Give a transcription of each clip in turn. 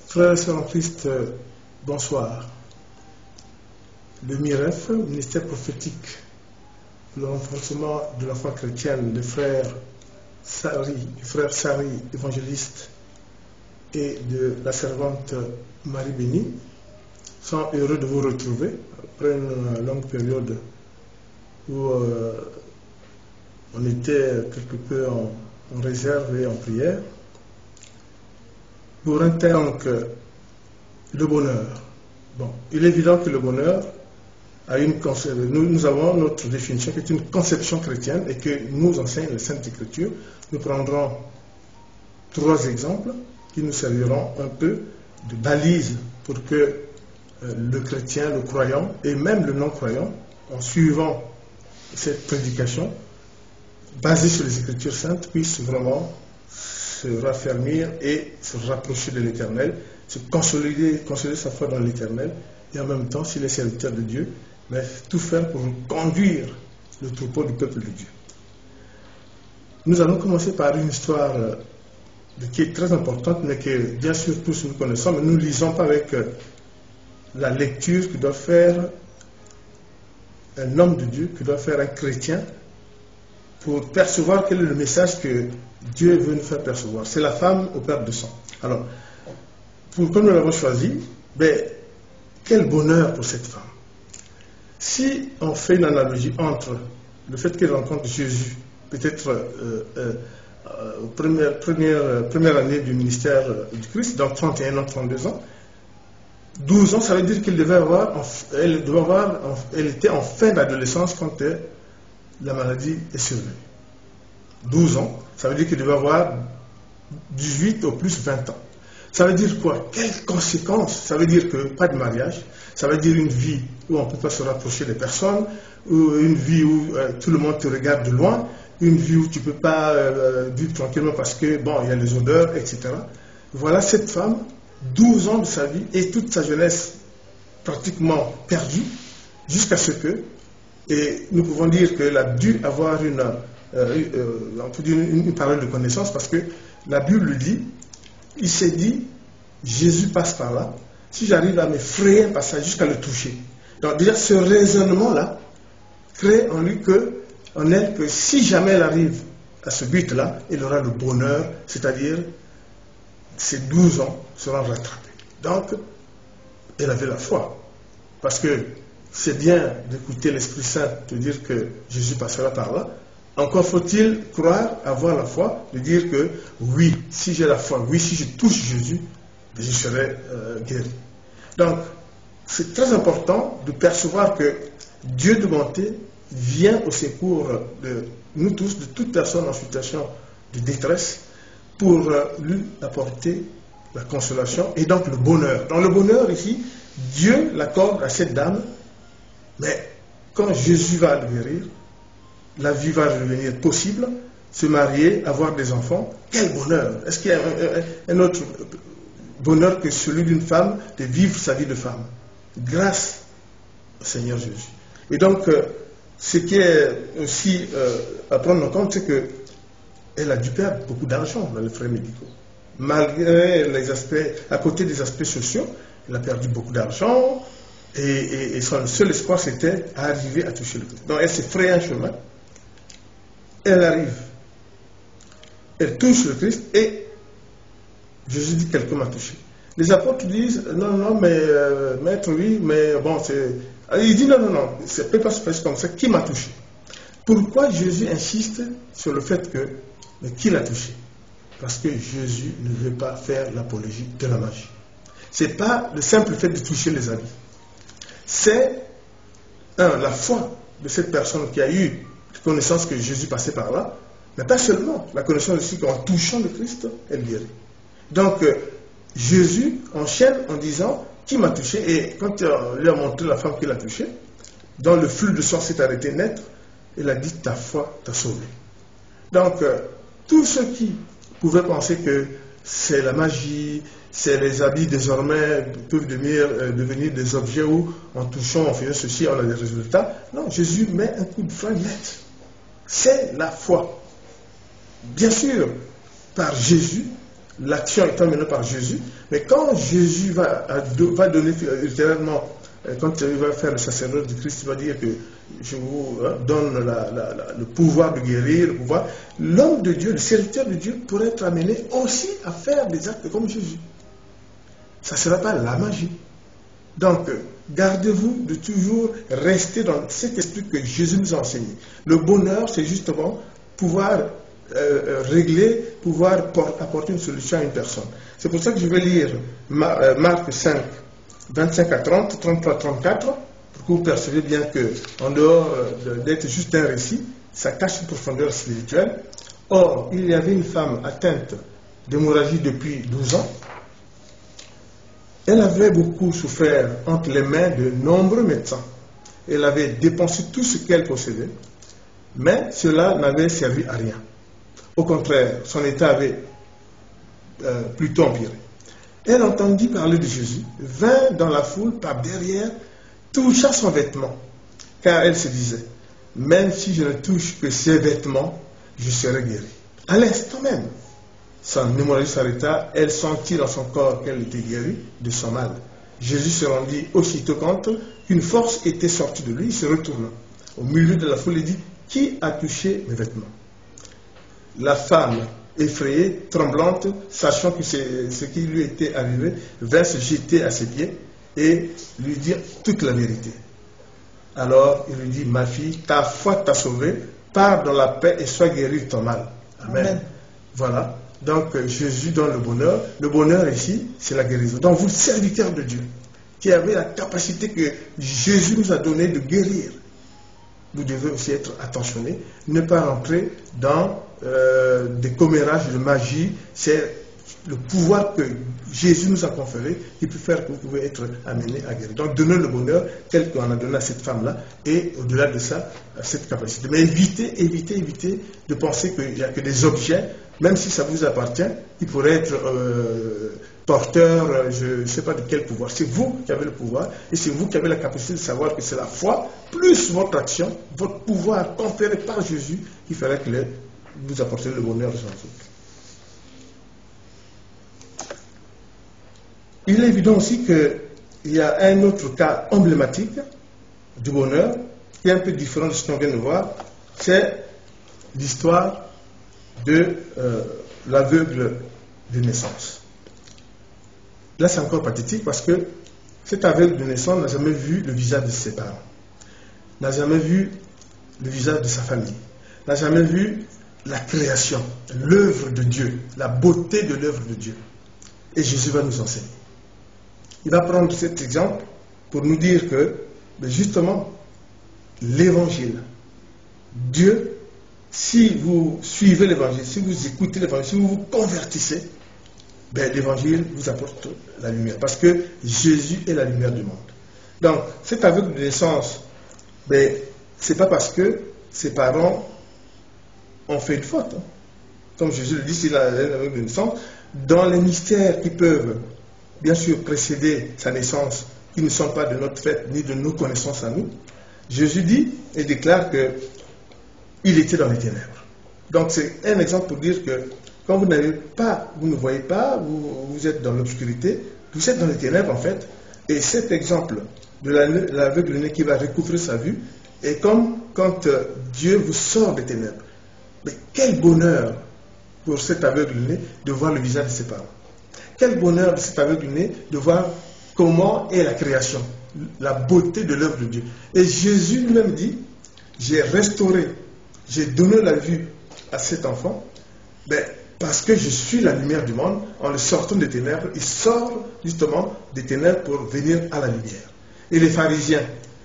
Frères et sœurs en Christ, bonsoir. Le MIREF, ministère prophétique pour le renforcement de la foi chrétienne, des frères Sari, évangéliste, et de la servante Marie Bénie, sont heureux de vous retrouver après une longue période où on était quelque peu en réserve et en prière. Pour un terme que le bonheur. Bon, il est évident que le bonheur a une conception. Nous avons notre définition qui est une conception chrétienne et que nous enseigne la Sainte Écriture. Nous prendrons 3 exemples qui nous serviront un peu de balise pour que le chrétien, le croyant et même le non-croyant, en suivant cette prédication basée sur les Écritures saintes, puisse vraiment se raffermir et se rapprocher de l'Éternel, se consolider sa foi dans l'Éternel, et en même temps, s'il est serviteur de Dieu, mais tout faire pour conduire le troupeau du peuple de Dieu. Nous allons commencer par une histoire qui est très importante, mais que bien sûr tous nous connaissons, mais nous ne lisons pas avec la lecture que doit faire un homme de Dieu, que doit faire un chrétien, pour percevoir quel est le message que Dieu veut nous faire percevoir. C'est la femme au perte de sang. Alors, pourquoi nous l'avons choisi? Quel bonheur pour cette femme. Si on fait une analogie entre le fait qu'elle rencontre Jésus, peut-être première année du ministère du Christ, donc 31 ans, 32 ans, 12 ans, ça veut dire qu'elle elle était en fin d'adolescence quand la maladie est survenue. 12 ans, ça veut dire qu'il devait avoir 18 au plus 20 ans. Ça veut dire quoi? Quelles conséquences? Ça veut dire que pas de mariage, ça veut dire une vie où on ne peut pas se rapprocher des personnes, ou une vie où tout le monde te regarde de loin, une vie où tu ne peux pas vivre tranquillement parce que, bon, il y a les odeurs, etc. Voilà cette femme, 12 ans de sa vie et toute sa jeunesse pratiquement perdue, jusqu'à ce que, et nous pouvons dire qu'elle a dû avoir une parole de connaissance, parce que la Bible dit, il s'est dit, Jésus passe par là, si j'arrive à me frayer un passage jusqu'à le toucher. Donc déjà ce raisonnement-là crée en lui en elle que si jamais elle arrive à ce but-là, elle aura le bonheur, c'est-à-dire ses 12 ans seront rattrapés. Donc elle avait la foi, parce que c'est bien d'écouter l'Esprit Saint te dire que Jésus passera par là. Encore faut-il croire, avoir la foi, de dire que oui, si j'ai la foi, oui, si je touche Jésus, je serai guéri. Donc, c'est très important de percevoir que Dieu de bonté vient au secours de nous tous, de toute personne en situation de détresse, pour lui apporter la consolation et donc le bonheur. Dans le bonheur ici, Dieu l'accorde à cette dame, mais quand Jésus va le guérir, la vie va devenir possible, se marier, avoir des enfants. Quel bonheur! Est-ce qu'il y a un autre bonheur que celui d'une femme de vivre sa vie de femme? Grâce au Seigneur Jésus. Et donc, ce qui est aussi à prendre en compte, c'est qu'elle a dû perdre beaucoup d'argent dans les frais médicaux. Malgré les aspects, à côté des aspects sociaux, elle a perdu beaucoup d'argent et son seul espoir, c'était d'arriver à toucher le Christ. Donc, elle s'est frayée un chemin. Elle arrive, elle touche le Christ et Jésus dit quelqu'un m'a touché. Les apôtres disent non, mais maître, oui, mais bon, c'est. Il dit non, ça ne peut pas se passer comme ça, qui m'a touché? Pourquoi Jésus insiste sur le fait que, mais qui l'a touché? Parce que Jésus ne veut pas faire l'apologie de la magie. Ce n'est pas le simple fait de toucher les habits. C'est la foi de cette personne qui a eu connaissance que Jésus passait par là, mais pas seulement, la connaissance aussi qu'en touchant le Christ, elle guérit. Donc, Jésus enchaîne en disant, qui m'a touché? Et quand on lui a montré la femme qui l'a touché, dans le flux de sang s'est arrêté net, il a dit, ta foi t'a sauvé. Donc, tous ceux qui pouvaient penser que c'est la magie, c'est les habits désormais peuvent devenir des objets où, en touchant, en faisant ceci, on a des résultats. Non, Jésus met un coup de frein net. C'est la foi. Bien sûr, par Jésus, l'action étant menée par Jésus. Mais quand Jésus va donner ultérieurement, quand il va faire le sacerdoce du Christ, il va dire que je vous donne le pouvoir de guérir, le pouvoir. L'homme de Dieu, le serviteur de Dieu, pourrait être amené aussi à faire des actes comme Jésus. Ça ne sera pas la magie. Donc, gardez-vous de toujours rester dans cet esprit que Jésus nous a enseigné. Le bonheur, c'est justement pouvoir régler, pouvoir apporter une solution à une personne. C'est pour ça que je vais lire Marc 5, 25 à 30, 33 à 34, pour que vous perceviez bien que, en dehors d'être juste un récit, ça cache une profondeur spirituelle. Or, il y avait une femme atteinte d'hémorragie depuis 12 ans. Elle avait beaucoup souffert entre les mains de nombreux médecins. Elle avait dépensé tout ce qu'elle possédait, mais cela n'avait servi à rien. Au contraire, son état avait plutôt empiré. Elle entendit parler de Jésus, vint dans la foule par derrière, toucha son vêtement, car elle se disait, même si je ne touche que ses vêtements, je serai guérie. À l'instant même, son hémorragie s'arrêta, elle sentit dans son corps qu'elle était guérie de son mal. Jésus se rendit aussitôt compte qu'une force était sortie de lui, il se retourna. Au milieu de la foule, il dit, qui a touché mes vêtements? La femme, effrayée, tremblante, sachant que c'est ce qui lui était arrivé, vint se jeter à ses pieds et lui dire toute la vérité. Alors il lui dit, ma fille, ta foi t'a sauvée, pars dans la paix et sois guérie de ton mal. Amen. Amen. Voilà. Donc Jésus donne le bonheur. Le bonheur ici, c'est la guérison. Donc vous, serviteurs de Dieu, qui avez la capacité que Jésus nous a donnée de guérir, vous devez aussi être attentionnés, ne pas rentrer dans des commérages de magie. C'est le pouvoir que Jésus nous a conféré qui peut faire que vous pouvez être amené à guérir. Donc donnez le bonheur tel qu'on a donné à cette femme-là et au-delà de ça, cette capacité. Mais évitez de penser qu'il n'y a que des objets, même si ça vous appartient, qui pourraient être porteurs, je ne sais pas de quel pouvoir. C'est vous qui avez le pouvoir et c'est vous qui avez la capacité de savoir que c'est la foi plus votre action, votre pouvoir conféré par Jésus qui ferait que vous apportez le bonheur sans doute. Il est évident aussi qu'il y a un autre cas emblématique du bonheur qui est un peu différent de ce qu'on vient de voir, c'est l'histoire de l'aveugle de naissance. Là, c'est encore pathétique parce que cet aveugle de naissance n'a jamais vu le visage de ses parents, n'a jamais vu le visage de sa famille, n'a jamais vu la création, l'œuvre de Dieu, la beauté de l'œuvre de Dieu. Et Jésus va nous enseigner. Il va prendre cet exemple pour nous dire que, justement, l'évangile, Dieu, si vous suivez l'évangile, si vous écoutez l'évangile, si vous vous convertissez, l'évangile vous apporte la lumière. Parce que Jésus est la lumière du monde. Donc, cet aveugle de naissance, c'est pas parce que ses parents ont fait une faute. Hein. Comme Jésus le dit, c'est l'aveugle de naissance. Dans les mystères qui peuvent, bien sûr, précéder sa naissance, qui ne sont pas de notre fait ni de nos connaissances à nous, Jésus dit et déclare qu'il était dans les ténèbres. Donc c'est un exemple pour dire que quand vous n'avez pas, vous ne voyez pas, vous êtes dans l'obscurité, vous êtes dans les ténèbres en fait, et cet exemple de l'aveugle qui va recouvrir sa vue est comme quand Dieu vous sort des ténèbres. Mais quel bonheur pour cet aveugle-né de voir le visage de ses parents. Quel bonheur de cet aveugle-né de voir comment est la création, la beauté de l'œuvre de Dieu. Et Jésus lui-même dit, j'ai restauré, j'ai donné la vue à cet enfant, parce que je suis la lumière du monde. En le sortant des ténèbres, il sort justement des ténèbres pour venir à la lumière. Et les pharisiens,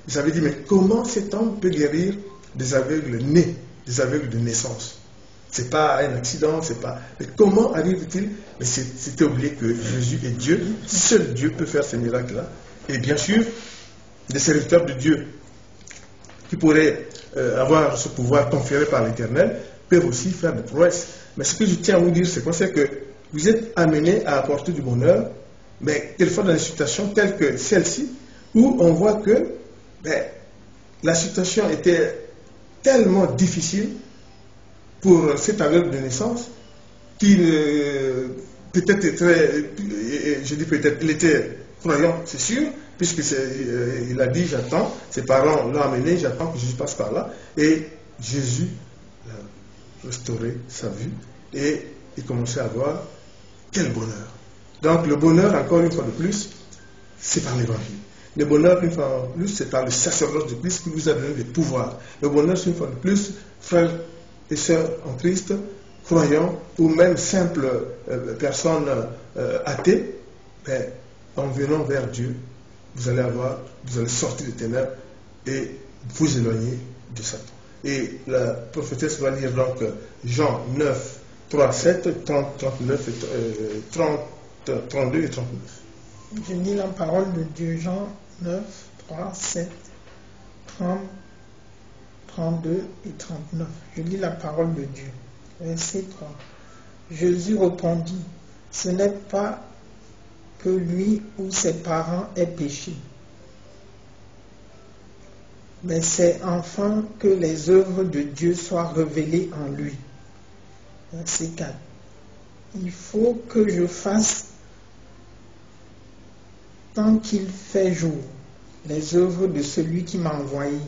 ils avaient dit, mais comment cet homme peut guérir des aveugles nés, des aveugles de naissance? C'est pas un accident, c'est pas... Mais comment arrive-t-il? Mais c'était oublié que Jésus est Dieu. Seul Dieu peut faire ces miracles-là. Et bien sûr, les serviteurs de Dieu qui pourraient avoir ce pouvoir conféré par l'Éternel peuvent aussi faire des prouesses. Mais ce que je tiens à vous dire, c'est quoi? C'est que vous êtes amenés à apporter du bonheur, mais quelquefois dans des situations telles que celle-ci, où on voit que la situation était tellement difficile pour cet aveugle de naissance qu'il peut-être très, je dis peut-être, il était croyant, c'est sûr, puisqu'il a dit j'attends, ses parents l'ont amené, j'attends que Jésus passe par là, et Jésus a restauré sa vue, et il commençait à voir quel bonheur. Donc le bonheur, encore une fois de plus, c'est par l'évangile. Le bonheur, une fois de plus, c'est par le sacerdoce de Christ qui vous a donné des pouvoirs. Le bonheur, c'est une fois de plus, frères et sœurs en Christ, croyants ou même simples personnes athées, mais en venant vers Dieu, vous allez sortir des ténèbres et vous éloigner de Satan. Et la prophétesse va lire donc Jean 9, 3, 7, 30, 39 et 30, 32 et 39. Je lis la parole de Dieu, Jean 9, 3, 7, 30, 32 et 39. Je lis la parole de Dieu. Verset 3. Jésus répondit, ce n'est pas que lui ou ses parents aient péché, mais c'est enfin que les œuvres de Dieu soient révélées en lui. Verset 4. Il faut que je fasse tant qu'il fait jour les œuvres de celui qui m'a envoyé.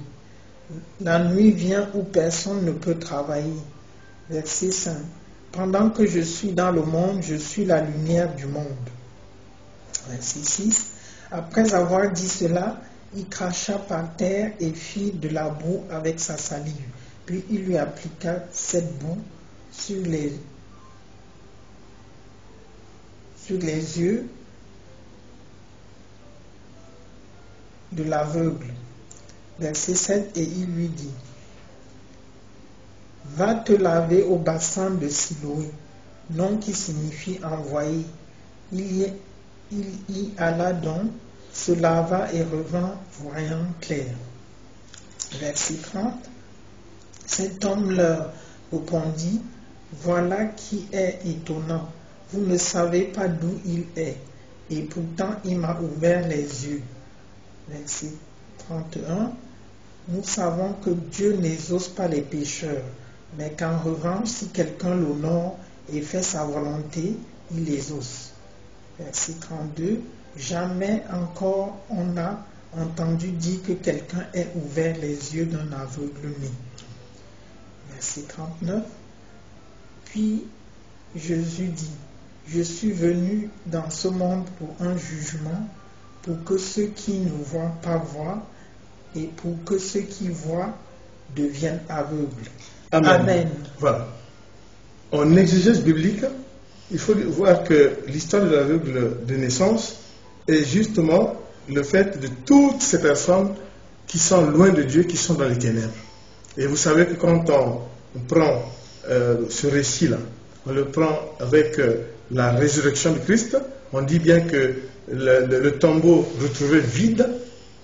La nuit vient où personne ne peut travailler. Verset 5. Pendant que je suis dans le monde, je suis la lumière du monde. Verset 6. Après avoir dit cela, il cracha par terre et fit de la boue avec sa salive. Puis il lui appliqua cette boue sur les yeux de l'aveugle. Verset 7. Et il lui dit, va te laver au bassin de Siloé, nom qui signifie envoyé. Il y alla donc, se lava et revint voyant clair. Verset 30. Cet homme leur répondit, voilà qui est étonnant. Vous ne savez pas d'où il est, et pourtant il m'a ouvert les yeux. Verset 31. Nous savons que Dieu n'exauce pas les pécheurs, mais qu'en revanche, si quelqu'un l'honore et fait sa volonté, il exauce. Verset 32. Jamais encore on n'a entendu dire que quelqu'un ait ouvert les yeux d'un aveugle né. Verset 39. Puis Jésus dit, je suis venu dans ce monde pour un jugement, pour que ceux qui ne voient pas voient, et pour que ceux qui voient deviennent aveugles. Amen. Amen. Voilà. En exégèse biblique, il faut voir que l'histoire de l'aveugle de naissance est justement le fait de toutes ces personnes qui sont loin de Dieu, qui sont dans les ténèbres. Et vous savez que quand on prend ce récit-là, on le prend avec la résurrection de Christ, on dit bien que le tombeau retrouvé vide,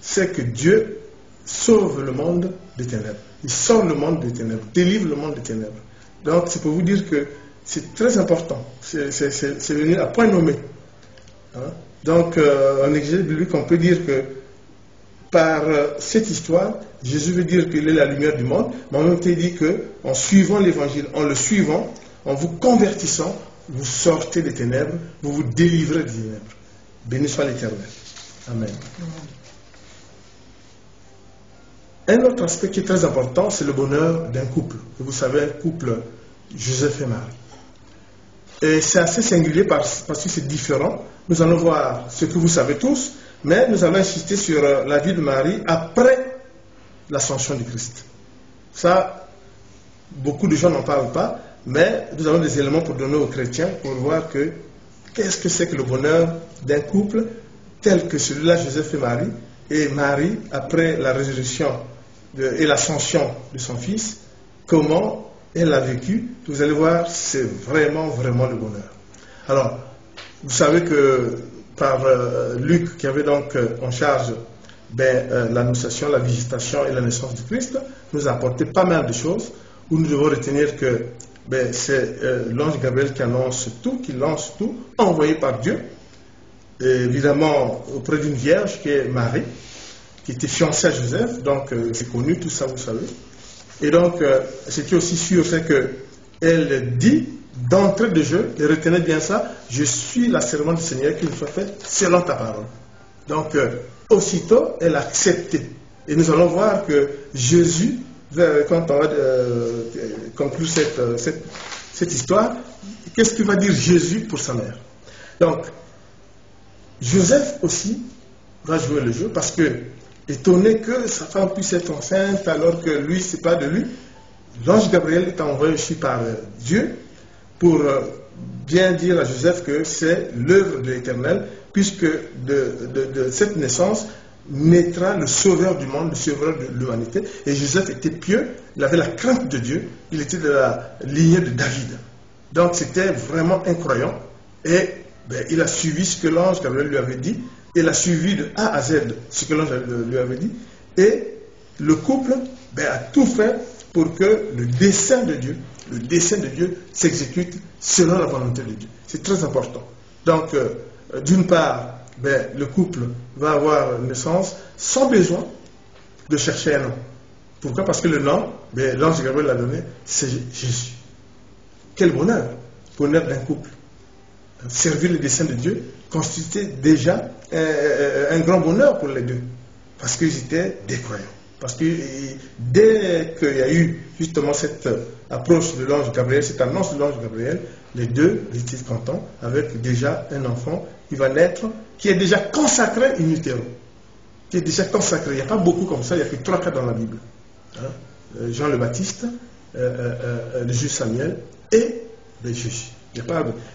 c'est que Dieu sauve le monde des ténèbres. Il sort le monde des ténèbres, délivre le monde des ténèbres. Donc c'est pour vous dire que c'est très important. C'est venu à point nommé. Hein? Donc en exégèse biblique, on peut dire que par cette histoire, Jésus veut dire qu'il est la lumière du monde, mais en même temps il dit qu'en suivant l'évangile, en le suivant, en vous convertissant, vous sortez des ténèbres, vous vous délivrez des ténèbres. Béni soit l'Éternel. Amen. Un autre aspect qui est très important, c'est le bonheur d'un couple. Vous savez, un couple, Joseph et Marie. Et c'est assez singulier parce que c'est différent. Nous allons voir ce que vous savez tous, mais nous allons insister sur la vie de Marie après l'ascension du Christ. Ça, beaucoup de gens n'en parlent pas, mais nous avons des éléments pour donner aux chrétiens pour voir qu'est-ce que c'est que le bonheur d'un couple tel que celui-là, Joseph et Marie, après la résurrection et l'ascension de son fils, comment elle a vécu. Vous allez voir, c'est vraiment, vraiment le bonheur. Alors, vous savez que par Luc, qui avait donc en charge l'annonciation, la visitation et la naissance du Christ, nous a apporté pas mal de choses où nous devons retenir que c'est l'ange Gabriel qui annonce tout, qui lance tout, envoyé par Dieu, et évidemment auprès d'une vierge qui est Marie, qui était fiancée à Joseph, donc c'est connu, tout ça vous savez. Et donc, ce qui est aussi sûr, c'est qu'elle dit d'entrée de jeu, et retenez bien ça, je suis la servante du Seigneur qui me soit faite selon ta parole. Donc, aussitôt, elle a accepté. Et nous allons voir que Jésus, quand on va conclure cette histoire, qu'est-ce que va dire Jésus pour sa mère? Donc, Joseph aussi va jouer le jeu parce que, étonné que sa femme puisse être enceinte alors que lui, c'est pas de lui, l'ange Gabriel est envoyé aussi par Dieu pour bien dire à Joseph que c'est l'œuvre de l'Éternel, puisque de cette naissance naîtra le sauveur du monde, le sauveur de l'humanité. Et Joseph était pieux, il avait la crainte de Dieu, il était de la lignée de David. Donc c'était vraiment incroyant. Et il a suivi ce que l'ange Gabriel lui avait dit. Il a suivi de A à Z ce que l'ange lui avait dit. Et le couple a tout fait pour que le dessein de Dieu s'exécute selon la volonté de Dieu. C'est très important. Donc, d'une part, le couple va avoir naissance sans besoin de chercher un nom. Pourquoi? Parce que le nom, l'ange Gabriel l'a donné, c'est Jésus. Quel bonheur pour naître d'un couple. Servir le dessein de Dieu constituait déjà un grand bonheur pour les deux. Parce qu'ils étaient des croyants. Parce que dès qu'il y a eu justement cette approche de l'ange Gabriel, cette annonce de l'ange Gabriel, les deux étaient contents avec déjà un enfant qui va naître, qui est déjà consacré in utero. Qui est déjà consacré. Il n'y a pas beaucoup comme ça, il n'y a que 3 cas dans la Bible. Jean le Baptiste, le juge Samuel et Jésus.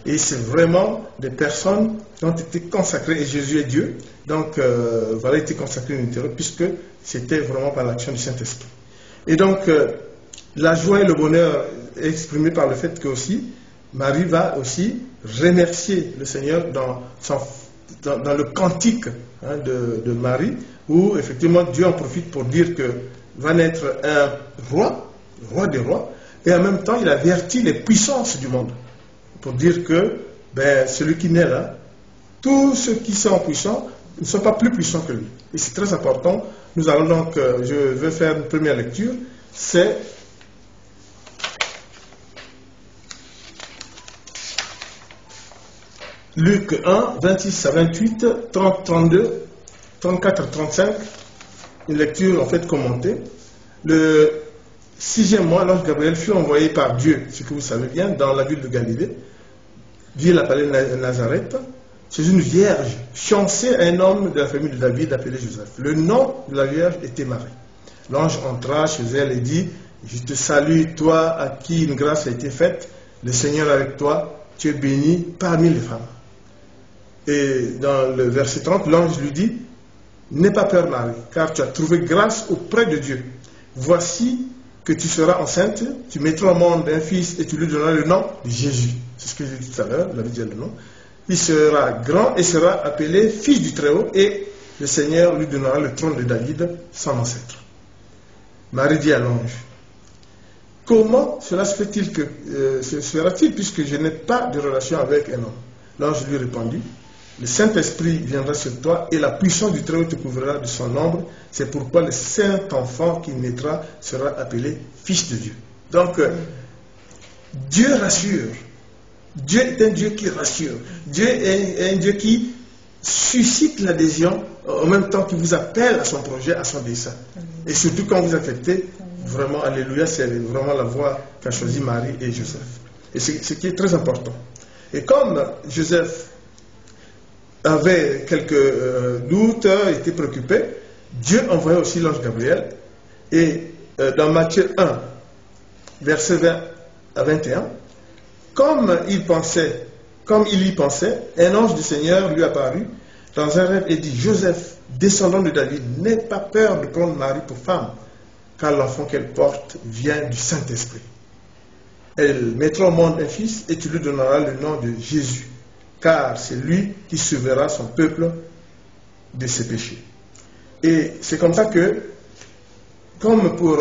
Et c'est vraiment des personnes qui ont été consacrées, et Jésus est Dieu, donc voilà, il était consacré in utero, puisque c'était vraiment par l'action du Saint-Esprit. Et donc, la joie et le bonheur est exprimé par le fait que aussi, Marie va aussi remercier le Seigneur dans le cantique de Marie, où effectivement Dieu en profite pour dire que va naître un roi, le roi des rois, et en même temps il avertit les puissances du monde, pour dire que celui qui naît là, tous ceux qui sont puissants ne sont pas plus puissants que lui. Et c'est très important. Nous allons donc, je vais faire une première lecture, c'est Luc 1, 26 à 28, 30, 32, 34, 35, une lecture en fait commentée. Le 6e mois, l'ange Gabriel fut envoyé par Dieu, ce que vous savez bien, dans la ville de Galilée, ville appelée Nazareth, chez une vierge fiancée à un homme de la famille de David appelé Joseph. Le nom de la vierge était Marie. L'ange entra chez elle et dit: je te salue, toi à qui une grâce a été faite, le Seigneur avec toi, tu es bénie parmi les femmes. Et dans le verset 30, l'ange lui dit: n'aie pas peur Marie, car tu as trouvé grâce auprès de Dieu. Voici que tu seras enceinte, tu mettras au monde un fils et tu lui donneras le nom de Jésus. C'est ce que j'ai dit tout à l'heure, la Bible dit le nom. Il sera grand et sera appelé fils du Très-Haut, et le Seigneur lui donnera le trône de David, son ancêtre. Marie dit à l'ange: comment cela se fait-il que sera-t-il, puisque je n'ai pas de relation avec un homme? L'ange lui répondit: le Saint-Esprit viendra sur toi et la puissance du Très-Haut te couvrira de son ombre. C'est pourquoi le Saint-Enfant qui naîtra sera appelé Fils de Dieu. Donc, Dieu rassure. Dieu est un Dieu qui rassure. Dieu est un Dieu qui suscite l'adhésion en même temps qu'il vous appelle à son projet, à son dessein. Et surtout quand vous acceptez, vraiment, alléluia, c'est vraiment la voie qu'a choisi Marie et Joseph. Et c'est ce qui est très important. Et comme Joseph avait quelques doutes, était préoccupé, Dieu envoya aussi l'ange Gabriel. Et dans Matthieu 1, verset 20 à 21, comme il y pensait, un ange du Seigneur lui apparut dans un rêve et dit: Joseph, descendant de David, n'aie pas peur de prendre Marie pour femme, car l'enfant qu'elle porte vient du Saint-Esprit. Elle mettra au monde un fils et tu lui donneras le nom de Jésus, car c'est lui qui sauvera son peuple de ses péchés. Et c'est comme ça que, comme pour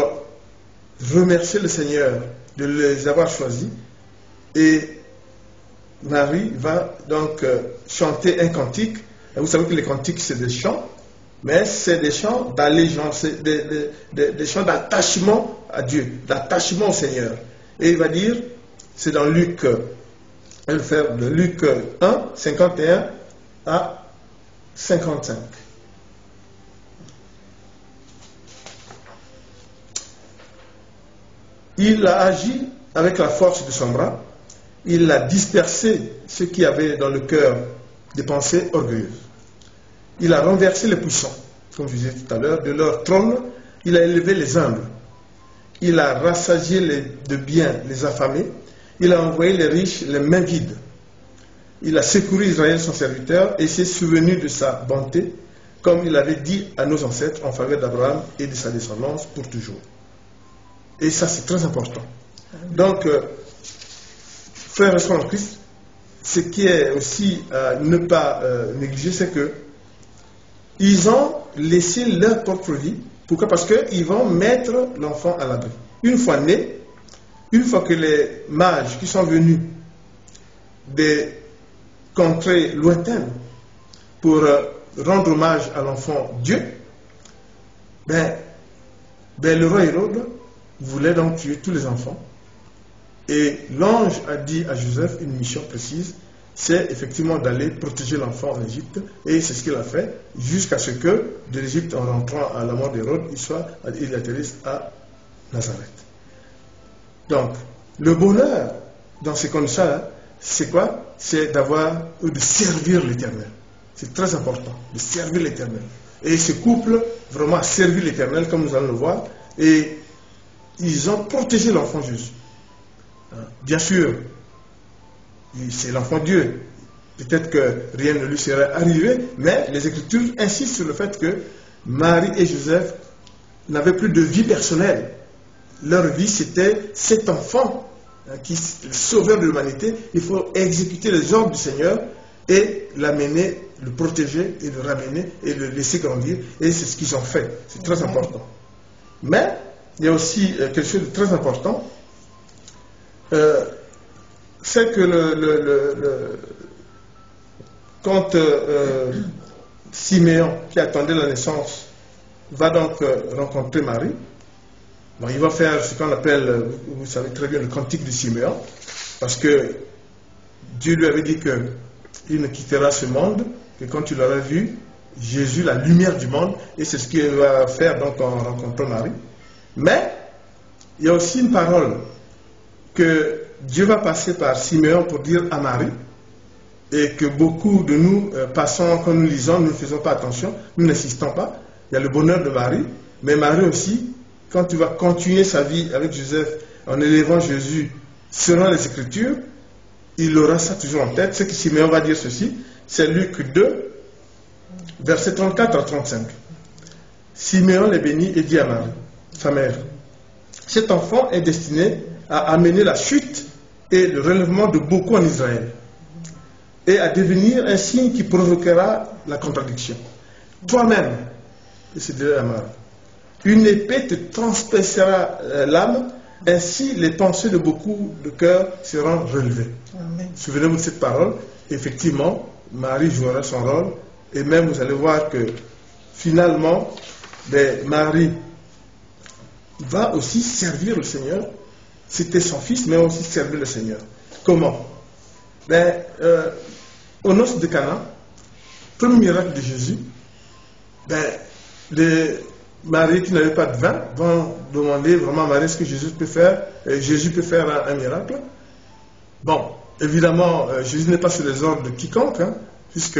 remercier le Seigneur de les avoir choisis, et Marie va donc chanter un cantique. Et vous savez que les cantiques, c'est des chants, mais c'est des chants d'allégeance, c'est des chants d'attachement à Dieu, d'attachement au Seigneur. Et il va dire: C'est dans Luc, de Luc 1, 51 à 55. Il a agi avec la force de son bras. Il a dispersé ceux qui avaient dans le cœur des pensées orgueilleuses. Il a renversé les puissants, comme je disais tout à l'heure, de leur trône. Il a élevé les humbles. Il a rassasié de biens les affamés. Il a envoyé les riches les mains vides. Il a secouru Israël, son serviteur, et s'est souvenu de sa bonté, comme il avait dit à nos ancêtres en faveur d'Abraham et de sa descendance pour toujours. Et ça, c'est très important. Donc, frères et sœurs en Christ, ce qui est aussi à ne pas négliger, c'est que ils ont laissé leur propre vie. Pourquoi? Parce qu'ils vont mettre l'enfant à l'abri. Une fois né, une fois que les mages qui sont venus des contrées lointaines pour rendre hommage à l'enfant Dieu, le roi Hérode voulait donc tuer tous les enfants. Et l'ange a dit à Joseph une mission précise, c'est effectivement d'aller protéger l'enfant en Égypte. Et c'est ce qu'il a fait, jusqu'à ce que de l'Égypte, en rentrant à la mort d'Hérode, il atterrisse à Nazareth. Donc, le bonheur dans ces conditions-là, c'est quoi? C'est de servir l'Éternel. C'est très important, de servir l'Éternel. Et ce couple, vraiment, a servi l'Éternel, comme nous allons le voir. Et ils ont protégé l'enfant Jésus. Bien sûr, c'est l'enfant Dieu. Peut-être que rien ne lui serait arrivé, mais les Écritures insistent sur le fait que Marie et Joseph n'avaient plus de vie personnelle. Leur vie, c'était cet enfant qui est le sauveur de l'humanité. Il faut exécuter les ordres du Seigneur et l'amener, le protéger et le ramener et le laisser grandir. Et c'est ce qu'ils ont fait. C'est très important. Mais il y a aussi quelque chose de très important. C'est que quand Siméon, qui attendait la naissance, va donc rencontrer Marie, il va faire ce qu'on appelle, vous savez très bien, le cantique de Siméon, parce que Dieu lui avait dit qu'il ne quittera ce monde que quand il aura vu Jésus, la lumière du monde, et c'est ce qu'il va faire donc en rencontrant Marie. Mais il y a aussi une parole que Dieu va passer par Siméon pour dire à Marie, et que beaucoup de nous passons, quand nous lisons, nous ne faisons pas attention, nous n'insistons pas. Il y a le bonheur de Marie, mais Marie aussi, quand tu vas continuer sa vie avec Joseph en élevant Jésus selon les Écritures, il aura ça toujours en tête. Ce que Siméon va dire ceci, c'est Luc 2, versets 34 à 35. Siméon les bénit et dit à Marie, sa mère, cet enfant est destiné à amener la chute et le relèvement de beaucoup en Israël, et à devenir un signe qui provoquera la contradiction. Toi-même, et c'est de la Marie, une épée te transpercera l'âme, ainsi les pensées de beaucoup de cœurs seront relevées. Souvenez-vous de cette parole. Effectivement, Marie jouera son rôle, et même vous allez voir que finalement, Marie va aussi servir le Seigneur. C'était son fils, mais aussi servir le Seigneur. Comment? Aux noces de Cana, premier miracle de Jésus, les Marie qui n'avait pas de vin vont demander vraiment à Marie est-ce que Jésus peut faire un miracle. Bon, évidemment, Jésus n'est pas sur les ordres de quiconque, puisque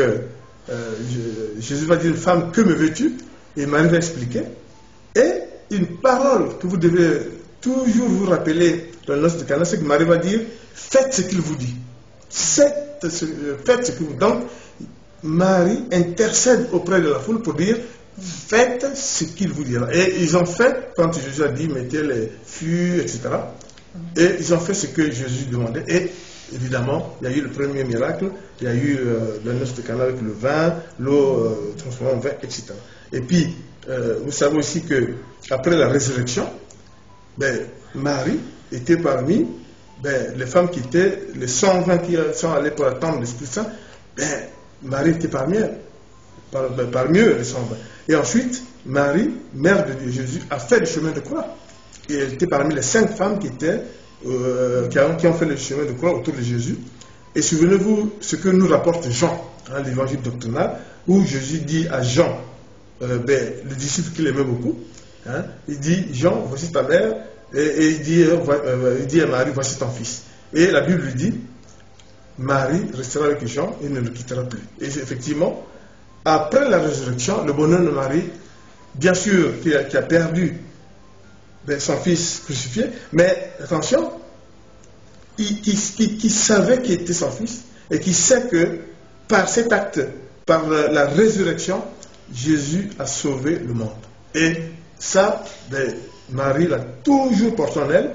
Jésus va dire une femme, que me veux-tu? Et Marie va expliquer. Et une parole que vous devez toujours vous rappeler dans le noces de Cana, c'est que Marie va dire faites ce qu'il vous dit. Faites ce que vous. Donc, Marie intercède auprès de la foule pour dire faites ce qu'il vous dira. Et ils ont fait, quand Jésus a dit mettez les fûts, etc. Et ils ont fait ce que Jésus demandait. Et évidemment, il y a eu le premier miracle, il y a eu le noces de Cana avec le vin, l'eau transformée en vin, etc. Et puis, vous savez aussi que après la résurrection, Marie était parmi les femmes qui étaient, les 120 qui sont allées pour attendre l'Esprit Saint, Marie était parmi eux, les 120. Et ensuite, Marie, mère de Dieu Jésus, a fait le chemin de croix. Et elle était parmi les 5 femmes qui étaient qui ont fait le chemin de croix autour de Jésus. Et souvenez-vous ce que nous rapporte Jean, l'évangile doctrinal, où Jésus dit à Jean, le disciple qu'il aimait beaucoup, il dit, Jean, voici ta mère, et il dit à Marie, voici ton fils. Et la Bible lui dit, Marie restera avec Jean et ne le quittera plus. Et effectivement, après la résurrection, le bonheur de Marie, bien sûr, qui a perdu son fils crucifié, mais attention, qui savait qui était son fils et qui sait que par cet acte, par la résurrection, Jésus a sauvé le monde. Et ça, Marie l'a toujours porté en elle.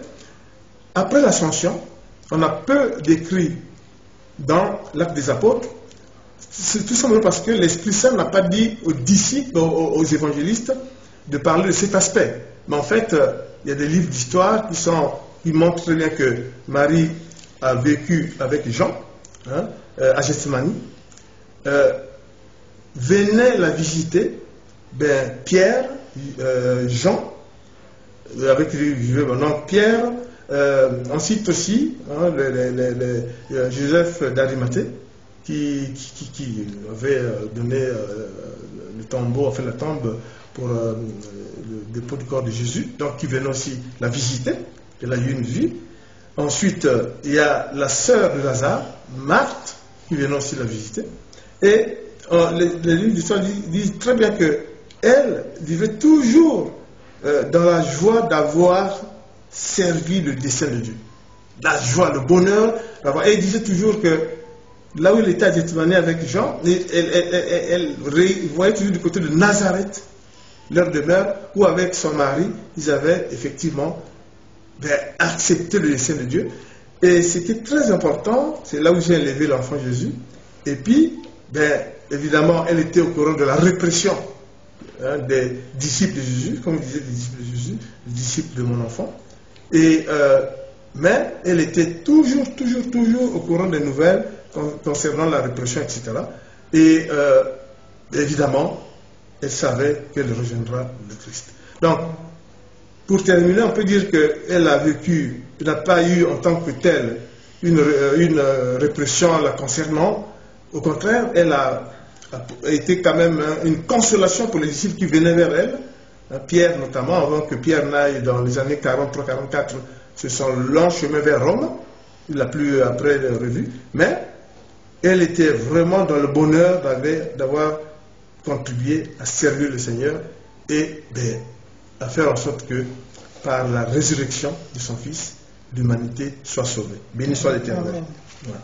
Après l'ascension, on a peu décrit dans l'acte des apôtres, c'est tout simplement parce que l'Esprit Saint n'a pas dit aux disciples, aux évangélistes, de parler de cet aspect. Mais en fait, il y a des livres d'histoire qui montrent très bien que Marie a vécu avec Jean, à Gethsémani. Venait la visiter Pierre, Jean, avec lui vivait maintenant Pierre, ensuite aussi Joseph d'Arimathée qui avait donné le tombeau, enfin la tombe pour le dépôt du corps de Jésus, donc qui venait aussi la visiter, elle a eu une vie. Ensuite, il y a la sœur de Lazare, Marthe, qui venait aussi la visiter. Et les livres d'histoire disent très bien qu'elle vivait toujours dans la joie d'avoir servi le dessein de Dieu. La joie, le bonheur d'avoir. Et il disait toujours que là où il était à Gethsémani avec Jean, elle voyait toujours du côté de Nazareth leur demeure, où avec son mari, ils avaient effectivement accepté le dessein de Dieu. Et ce qui est très important, c'est là où j'ai élevé l'enfant Jésus. Et puis, évidemment, elle était au courant de la répression des disciples de Jésus, comme disait les disciples de Jésus, les disciples de mon enfant. Mais elle était toujours au courant des nouvelles concernant la répression, etc. Et évidemment, elle savait qu'elle rejoindra le Christ. Donc, pour terminer, on peut dire qu'elle a vécu, elle n'a pas eu en tant que telle une répression la concernant. Au contraire, elle a été quand même une consolation pour les disciples qui venaient vers elle. Pierre notamment, avant que Pierre n'aille dans les années 43-44, c'est son long chemin vers Rome. Il l'a plus après revu. Mais elle était vraiment dans le bonheur d'avoir contribué à servir le Seigneur et à faire en sorte que par la résurrection de son Fils, l'humanité soit sauvée. Béni soit l'Éternel. Voilà.